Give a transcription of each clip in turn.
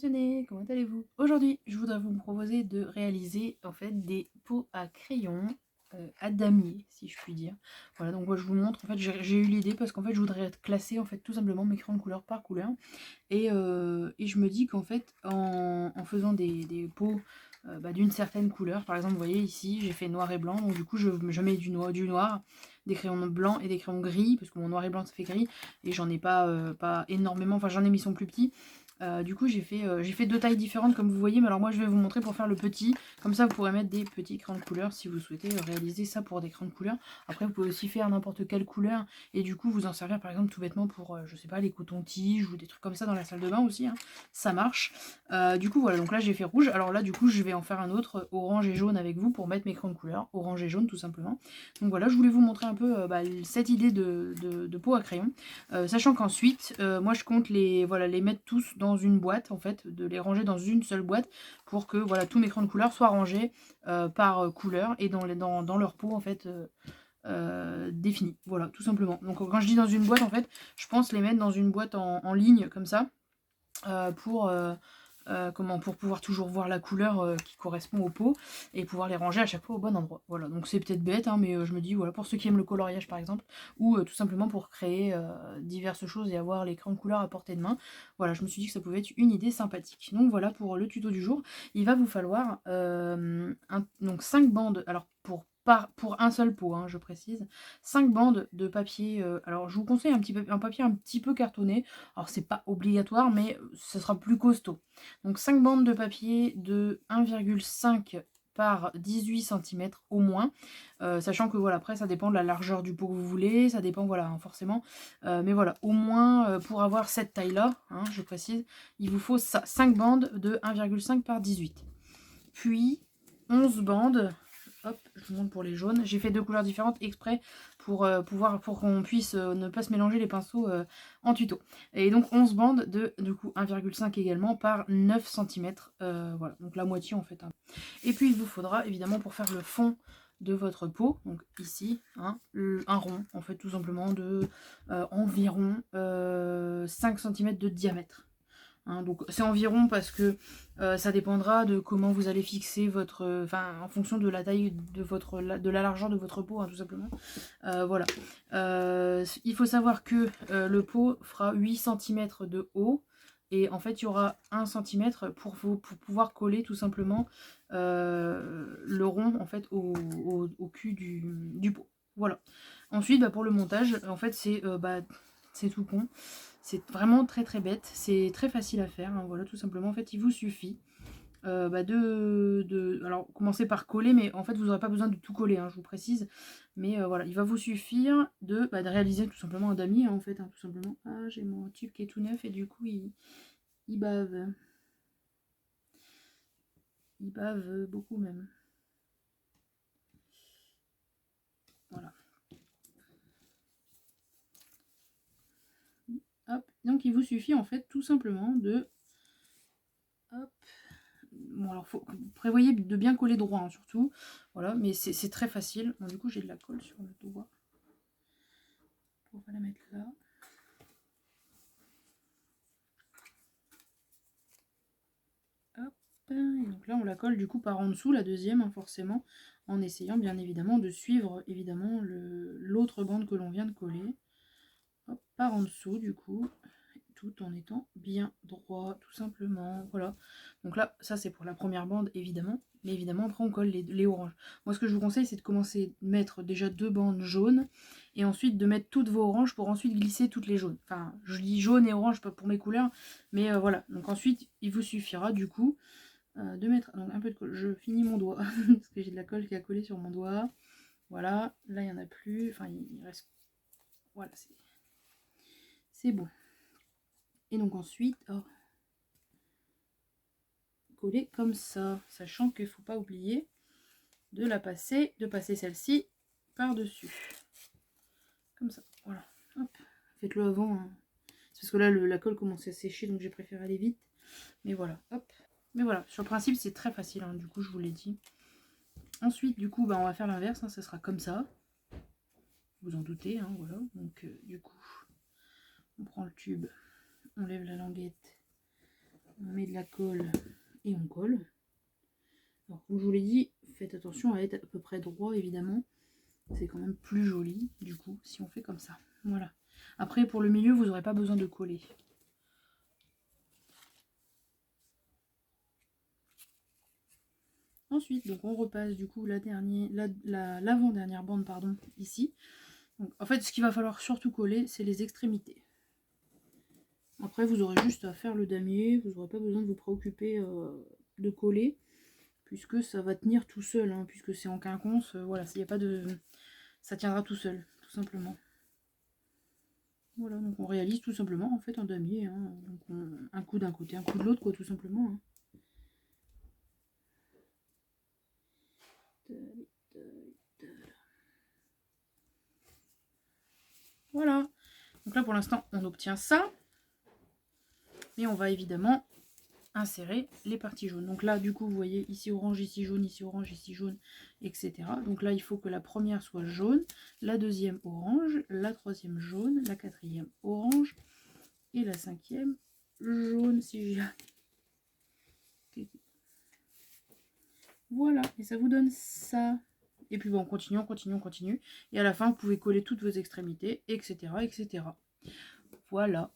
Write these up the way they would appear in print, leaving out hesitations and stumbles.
passionnés, comment allez-vous? Aujourd'hui, je voudrais vous proposer de réaliser en fait des pots à crayon à damier, si je puis dire. Voilà, donc moi je vous montre, en fait j'ai eu l'idée parce qu'en fait je voudrais classer en fait tout simplement mes crayons de couleur par couleur. Et je me dis qu'en fait en faisant des pots d'une certaine couleur, par exemple vous voyez ici j'ai fait noir et blanc, donc du coup je mets du noir, des crayons blancs et des crayons gris, parce que mon noir et blanc ça fait gris, et j'en ai pas énormément, enfin j'en ai mis son plus petit. Du coup j'ai fait deux tailles différentes comme vous voyez, mais alors moi je vais vous montrer pour faire le petit, comme ça vous pourrez mettre des petits crayons de couleur si vous souhaitez réaliser ça pour des crayons de couleur. Après vous pouvez aussi faire n'importe quelle couleur et du coup vous en servir par exemple tout bêtement pour je sais pas, les cotons-tiges ou des trucs comme ça dans la salle de bain aussi, hein. Ça marche. Du coup voilà, donc là j'ai fait rouge, alors là du coup je vais en faire un autre orange et jaune avec vous pour mettre mes crayons de couleur, orange et jaune tout simplement. Donc voilà, je voulais vous montrer un peu cette idée de pot à crayon, sachant qu'ensuite moi je compte voilà, les mettre tous dans une boîte, en fait, de les ranger dans une seule boîte pour que voilà, tous mes crayons de couleur soient rangés par couleur et dans leur pot en fait définie. Voilà, tout simplement. Donc quand je dis dans une boîte, en fait, je pense les mettre dans une boîte en ligne comme ça pour pouvoir toujours voir la couleur qui correspond au pot et pouvoir les ranger à chaque fois au bon endroit. Voilà, donc c'est peut-être bête, hein, mais je me dis, voilà, pour ceux qui aiment le coloriage par exemple, ou tout simplement pour créer diverses choses et avoir les crayons de couleur à portée de main, voilà, je me suis dit que ça pouvait être une idée sympathique. Donc voilà pour le tuto du jour. Il va vous falloir donc 5 bandes, alors pour un seul pot, hein, je précise, 5 bandes de papier, alors je vous conseille un papier un petit peu cartonné, alors c'est pas obligatoire, mais ce sera plus costaud. Donc 5 bandes de papier de 1,5 par 18 cm au moins, sachant que voilà, après ça dépend de la largeur du pot que vous voulez, ça dépend, voilà, hein, forcément, mais voilà, au moins pour avoir cette taille là, hein, je précise, il vous faut 5 bandes de 1,5 par 18. Puis 11 bandes. Hop, je vous montre pour les jaunes. J'ai fait deux couleurs différentes exprès pour qu'on puisse ne pas se mélanger les pinceaux en tuto. Et donc 11 bandes de du coup 1,5 également par 9 cm. Voilà, donc la moitié en fait, hein. Et puis il vous faudra évidemment pour faire le fond de votre pot, donc ici, hein, un rond en fait tout simplement de environ 5 cm de diamètre. Hein, donc c'est environ parce que ça dépendra de comment vous allez fixer votre... Enfin, en fonction de la taille de la largeur de votre pot, hein, tout simplement. Voilà. Il faut savoir que le pot fera 8 cm de haut. Et en fait, il y aura 1 cm pour pouvoir coller tout simplement le rond en fait au cul du pot. Voilà. Ensuite, pour le montage, en fait, c'est tout con. C'est vraiment très très bête, c'est très facile à faire, hein, voilà, tout simplement. En fait, il vous suffit alors commencer par coller, mais en fait vous n'aurez pas besoin de tout coller, hein, je vous précise, mais voilà, il va vous suffire de réaliser tout simplement un damier, hein, en fait, hein, tout simplement. Ah, j'ai mon tube qui est tout neuf et du coup il bave, beaucoup même. Voilà. Hop, donc il vous suffit en fait tout simplement de... Hop. Bon, alors prévoyez de bien coller droit, hein, surtout. Voilà, mais c'est très facile. Bon, du coup, j'ai de la colle sur le doigt. On va la mettre là. Hop. Et donc là, on la colle du coup par en dessous, la deuxième, hein, forcément, en essayant bien évidemment de suivre évidemment l'autre bande que l'on vient de coller. Hop, par en dessous, du coup, tout en étant bien droit, tout simplement. Voilà. Donc là, ça c'est pour la première bande, évidemment. Mais évidemment, après on colle les oranges. Moi, ce que je vous conseille, c'est de commencer à mettre déjà 2 bandes jaunes. Et ensuite de mettre toutes vos oranges pour ensuite glisser toutes les jaunes. Enfin, je dis jaune et orange, pas pour mes couleurs. Mais voilà. Donc ensuite, il vous suffira du coup de mettre donc, un peu de colle. Je finis mon doigt. Parce que j'ai de la colle qui a collé sur mon doigt. Voilà. Là, il n'y en a plus. Enfin, il reste... Voilà, c'est bon. Et donc ensuite, coller comme ça, sachant qu'il ne faut pas oublier de passer celle-ci par-dessus. Comme ça, voilà. Hop. Faites-le avant, hein. C'est parce que là, la colle commence à sécher, donc j'ai préféré aller vite. Mais voilà, hop. Mais voilà, sur le principe, c'est très facile, hein, du coup, je vous l'ai dit. Ensuite, du coup, on va faire l'inverse, hein, ça sera comme ça. Vous en doutez, hein, voilà. Donc, du coup, on prend le tube, on lève la languette On met de la colle et on colle. Alors comme je vous l'ai dit, faites attention à être à peu près droit évidemment. C'est quand même plus joli du coup si on fait comme ça. Voilà. Après pour le milieu vous n'aurez pas besoin de coller. Ensuite donc on repasse du coup l'avant-dernière bande pardon ici. Donc, en fait ce qu'il va falloir surtout coller c'est les extrémités. Après vous aurez juste à faire le damier, vous n'aurez pas besoin de vous préoccuper de coller. Puisque ça va tenir tout seul, hein, puisque c'est en quinconce, voilà, s'il n'y a pas de... ça tiendra tout seul, tout simplement. Voilà, donc on réalise tout simplement en fait un damier, hein, donc un coup d'un côté, un coup de l'autre, quoi, tout simplement. Hein. Voilà, donc là pour l'instant on obtient ça, mais on va évidemment insérer les parties jaunes. Donc là du coup vous voyez ici orange, ici jaune, etc. Donc là il faut que la première soit jaune, la deuxième orange, la troisième jaune, la quatrième orange et la cinquième jaune si j'ai... Voilà, et ça vous donne ça. Et puis bon, on continue, on continue, on continue. Et à la fin vous pouvez coller toutes vos extrémités, etc. etc. Voilà.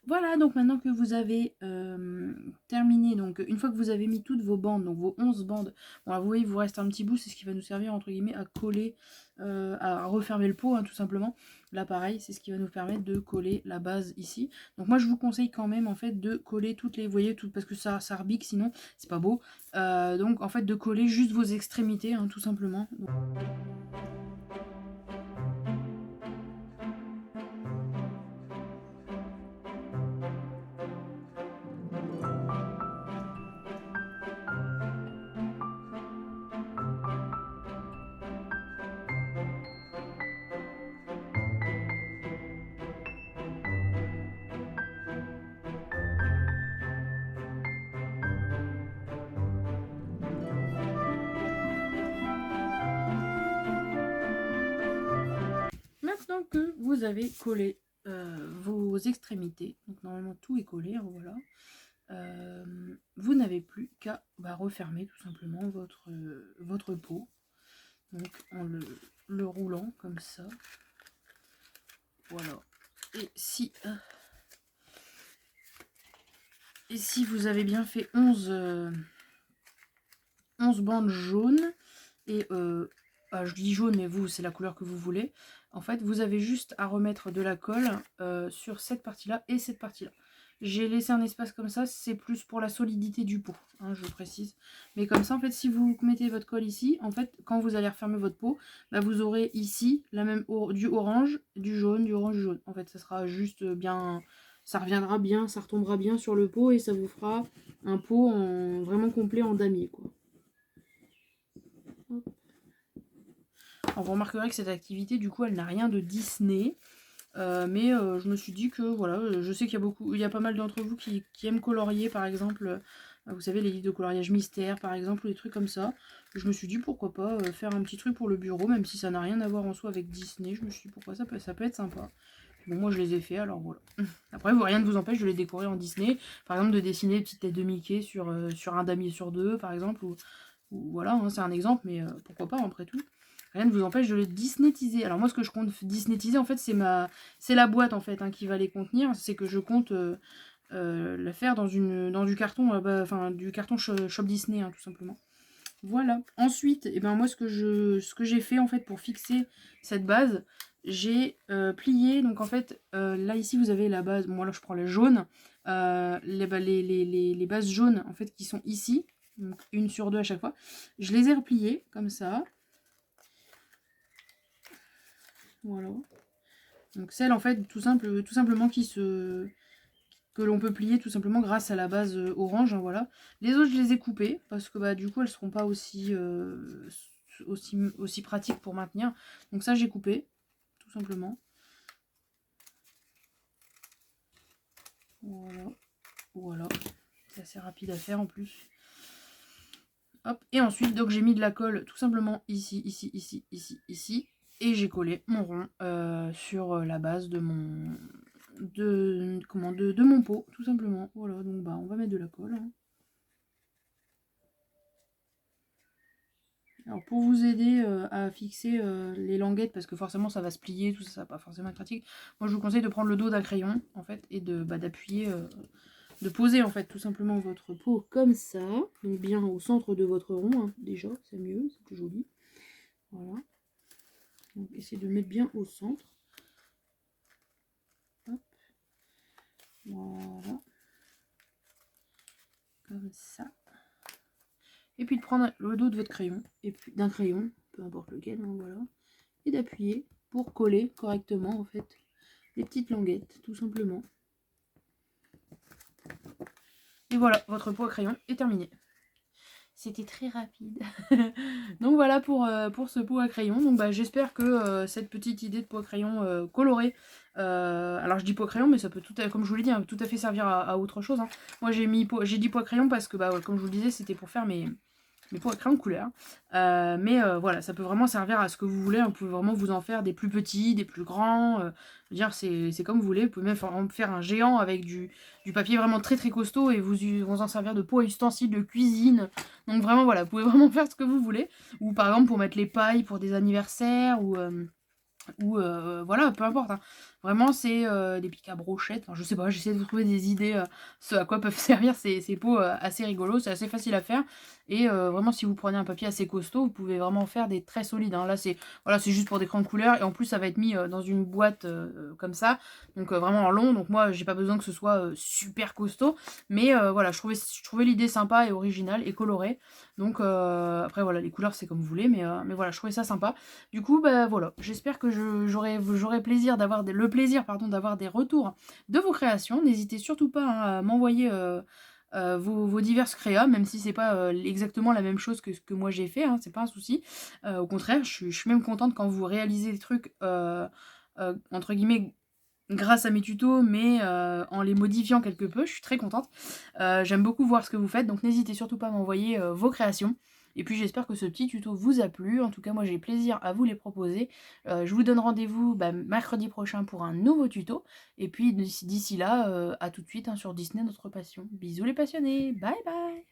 Voilà, donc maintenant que vous avez terminé, donc une fois que vous avez mis toutes vos bandes, donc vos 11 bandes, bon, vous voyez, il vous reste un petit bout, c'est ce qui va nous servir entre guillemets à coller, à refermer le pot, hein, tout simplement. Là pareil, c'est ce qui va nous permettre de coller la base ici. Donc moi je vous conseille quand même en fait de coller toutes les, vous voyez, toutes, parce que ça rebique sinon, c'est pas beau. Donc en fait de coller juste vos extrémités, hein, tout simplement. Donc... Maintenant que vous avez collé vos extrémités, donc normalement tout est collé, hein, voilà, vous n'avez plus qu'à refermer tout simplement votre pot, donc en le roulant comme ça, voilà. Et si vous avez bien fait 11 bandes jaunes, et je dis jaune mais vous c'est la couleur que vous voulez, en fait vous avez juste à remettre de la colle sur cette partie là et cette partie là. J'ai laissé un espace comme ça, c'est plus pour la solidité du pot, hein, je précise. Mais comme ça en fait si vous mettez votre colle ici, en fait quand vous allez refermer votre pot, vous aurez ici la même du orange, du jaune, du orange, du jaune. En fait ça sera juste bien, ça reviendra bien, ça retombera bien sur le pot et ça vous fera un pot vraiment complet en damier quoi. Alors vous remarquerez que cette activité du coup elle n'a rien de Disney, mais je me suis dit que voilà, je sais qu'il y a pas mal d'entre vous qui aiment colorier par exemple, vous savez les livres de coloriage mystère par exemple, ou des trucs comme ça. Je me suis dit pourquoi pas faire un petit truc pour le bureau, même si ça n'a rien à voir en soi avec Disney, je me suis dit pourquoi ça peut être sympa. Bon moi je les ai fait alors voilà. Après rien ne vous empêche de les décorer en Disney, par exemple de dessiner des petites têtes de Mickey sur un damier sur deux par exemple, ou voilà, hein, c'est un exemple, mais pourquoi pas après tout. Rien ne vous empêche de le disneytiser. Alors moi ce que je compte disneytiser en fait c'est la boîte en fait, hein, qui va les contenir. C'est que je compte la faire dans du carton, enfin du carton Shop Disney, hein, tout simplement. Voilà. Ensuite, et ben moi ce que j'ai fait en fait pour fixer cette base, j'ai plié. Donc en fait, là ici vous avez la base. Bon là je prends la jaune. Les bases jaunes en fait qui sont ici, donc une sur deux à chaque fois. Je les ai repliées comme ça. Voilà. Donc celle en fait tout simplement que l'on peut plier tout simplement grâce à la base orange, hein, voilà. Les autres je les ai coupées parce que bah du coup elles seront pas aussi pratiques pour maintenir. Donc ça j'ai coupé tout simplement. Voilà, c'est assez rapide à faire en plus. Hop, et ensuite donc j'ai mis de la colle tout simplement ici, ici, et j'ai collé mon rond sur la base de mon de mon pot, tout simplement. Voilà, donc bah on va mettre de la colle, hein. Alors pour vous aider à fixer les languettes, parce que forcément ça va se plier, tout ça, ça va pas forcément être pratique, moi je vous conseille de prendre le dos d'un crayon en fait et d'appuyer, de poser en fait tout simplement votre pot comme ça, donc bien au centre de votre rond, hein, déjà c'est mieux, c'est plus joli. Voilà, donc essayez de le mettre bien au centre. Hop. Voilà, comme ça. Et puis de prendre le dos de votre crayon, et puis d'un crayon, peu importe lequel, hein, voilà, et d'appuyer pour coller correctement en fait les petites languettes, tout simplement. Et voilà, votre pot à crayon est terminé. C'était très rapide. Donc voilà pour ce pot à crayon. Donc bah, j'espère que cette petite idée de pot à crayon coloré, alors je dis pot à crayon, mais ça peut tout à fait, comme je vous l'ai dit, hein, tout à fait servir à autre chose, hein. Moi j'ai dit pot à crayon parce que bah, comme je vous le disais, c'était pour faire mes pots à crayon de couleur. Voilà, ça peut vraiment servir à ce que vous voulez. Vous pouvez vraiment vous en faire des plus petits, des plus grands. Je veux dire, c'est comme vous voulez. Vous pouvez même faire un géant avec du papier vraiment très très costaud et vous en servir de pot à ustensiles de cuisine. Donc vraiment, voilà, vous pouvez vraiment faire ce que vous voulez. Ou par exemple pour mettre les pailles pour des anniversaires ou voilà, peu importe, hein. Vraiment c'est des pics à brochettes, enfin, je sais pas, j'essaie de trouver des idées ce à quoi peuvent servir ces pots assez rigolos, c'est assez facile à faire et vraiment si vous prenez un papier assez costaud vous pouvez vraiment faire des très solides, hein. Là c'est voilà, c'est juste pour des crayons de couleur et en plus ça va être mis dans une boîte comme ça, donc vraiment en long, donc moi j'ai pas besoin que ce soit super costaud, mais voilà, je trouvais l'idée sympa et originale et colorée, donc après voilà, les couleurs c'est comme vous voulez, mais voilà, je trouvais ça sympa. Du coup bah voilà, j'espère que j'aurai le plaisir d'avoir des retours de vos créations. N'hésitez surtout pas, hein, à m'envoyer vos diverses créas, même si c'est pas exactement la même chose que ce que moi j'ai fait, hein, c'est pas un souci. Au contraire, je suis même contente quand vous réalisez des trucs entre guillemets grâce à mes tutos, mais en les modifiant quelque peu, je suis très contente. J'aime beaucoup voir ce que vous faites, donc n'hésitez surtout pas à m'envoyer vos créations. Et puis j'espère que ce petit tuto vous a plu. En tout cas, moi j'ai plaisir à vous les proposer. Je vous donne rendez-vous mercredi prochain pour un nouveau tuto. Et puis d'ici là, à tout de suite, hein, sur Disney, notre passion. Bisous les passionnés, bye bye.